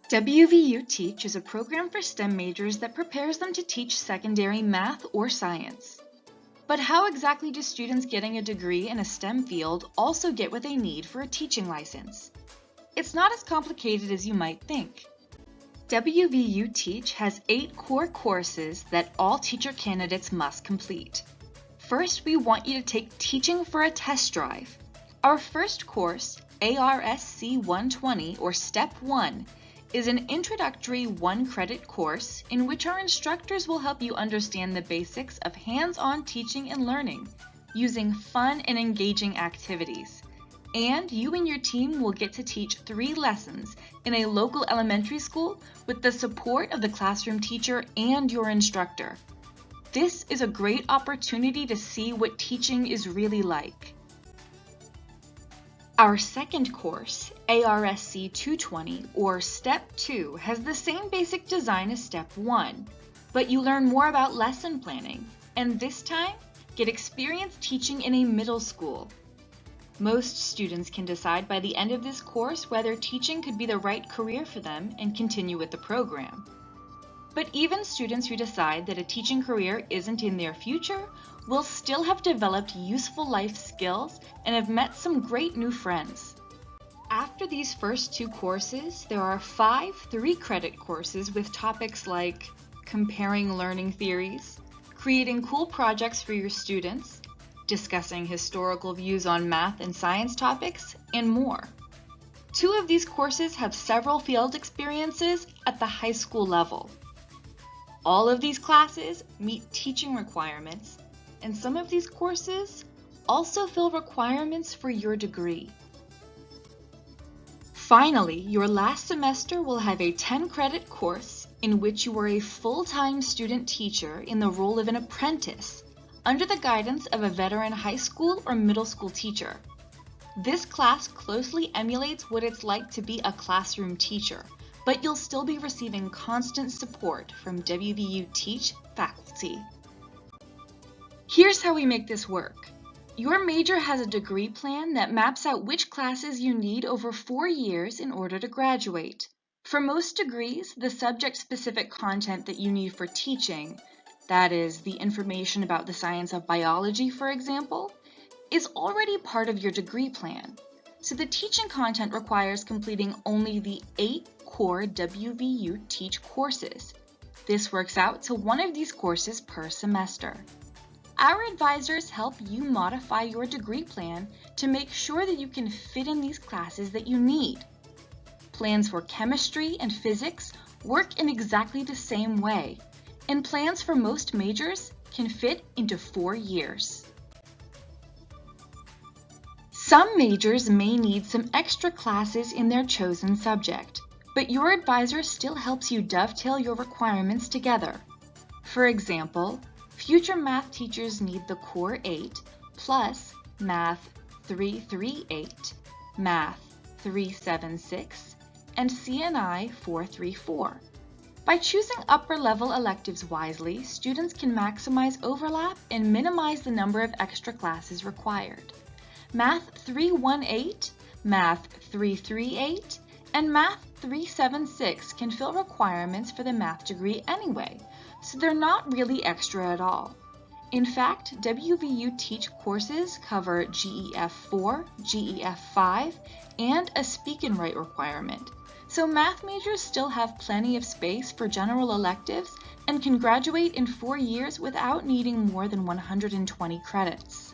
WVUteach is a program for STEM majors that prepares them to teach secondary math or science. But how exactly do students getting a degree in a STEM field also get what they need for a teaching license? It's not as complicated as you might think. WVUteach has 8 core courses that all teacher candidates must complete. First, we want you to take Teaching for a Test Drive. Our first course, ARSC 120 or Step 1, is an introductory 1-credit course in which our instructors will help you understand the basics of hands-on teaching and learning using fun and engaging activities. And you and your team will get to teach 3 lessons in a local elementary school with the support of the classroom teacher and your instructor. This is a great opportunity to see what teaching is really like. Our second course, ARSC 220 or Step 2, has the same basic design as Step 1, but you learn more about lesson planning, and this time, get experience teaching in a middle school. Most students can decide by the end of this course whether teaching could be the right career for them and continue with the program. But even students who decide that a teaching career isn't in their future will still have developed useful life skills and have met some great new friends. After these first 2 courses, there are 5 3-credit courses with topics like comparing learning theories, creating cool projects for your students, discussing historical views on math and science topics, and more. 2 of these courses have several field experiences at the high school level. All of these classes meet teaching requirements, and some of these courses also fill requirements for your degree. Finally, your last semester will have a 10-credit course in which you are a full-time student teacher in the role of an apprentice under the guidance of a veteran high school or middle school teacher. This class closely emulates what it's like to be a classroom teacher, but you'll still be receiving constant support from WVUteach faculty. Here's how we make this work. Your major has a degree plan that maps out which classes you need over 4 years in order to graduate. For most degrees, the subject-specific content that you need for teaching, that is, the information about the science of biology, for example, is already part of your degree plan. So the teaching content requires completing only the 8 core WVUteach courses. This works out to 1 of these courses per semester. Our advisors help you modify your degree plan to make sure that you can fit in these classes that you need. Plans for chemistry and physics work in exactly the same way, and plans for most majors can fit into 4 years. Some majors may need some extra classes in their chosen subject, but your advisor still helps you dovetail your requirements together. For example, future math teachers need the Core 8 plus Math 338, Math 376, and CNI 434. By choosing upper-level electives wisely, students can maximize overlap and minimize the number of extra classes required. Math 318, Math 338, and Math 376 can fill requirements for the math degree anyway, so they're not really extra at all. In fact, WVUteach courses cover GEF4, GEF5, and a Speak and Write requirement, so math majors still have plenty of space for general electives and can graduate in 4 years without needing more than 120 credits.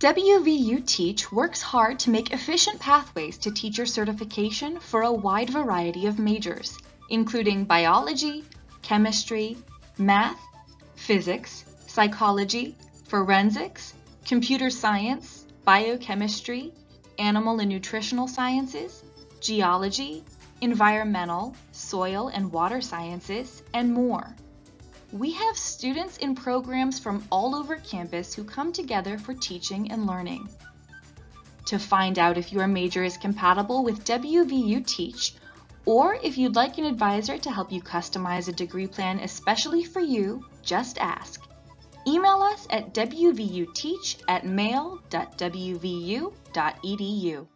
WVUteach works hard to make efficient pathways to teacher certification for a wide variety of majors, including biology, chemistry, math, physics, psychology, forensics, computer science, biochemistry, animal and nutritional sciences, geology, environmental, soil and water sciences, and more. We have students in programs from all over campus who come together for teaching and learning. To find out if your major is compatible with WVUteach, or if you'd like an advisor to help you customize a degree plan especially for you, just ask. Email us at wvuteach@mail.wvu.edu.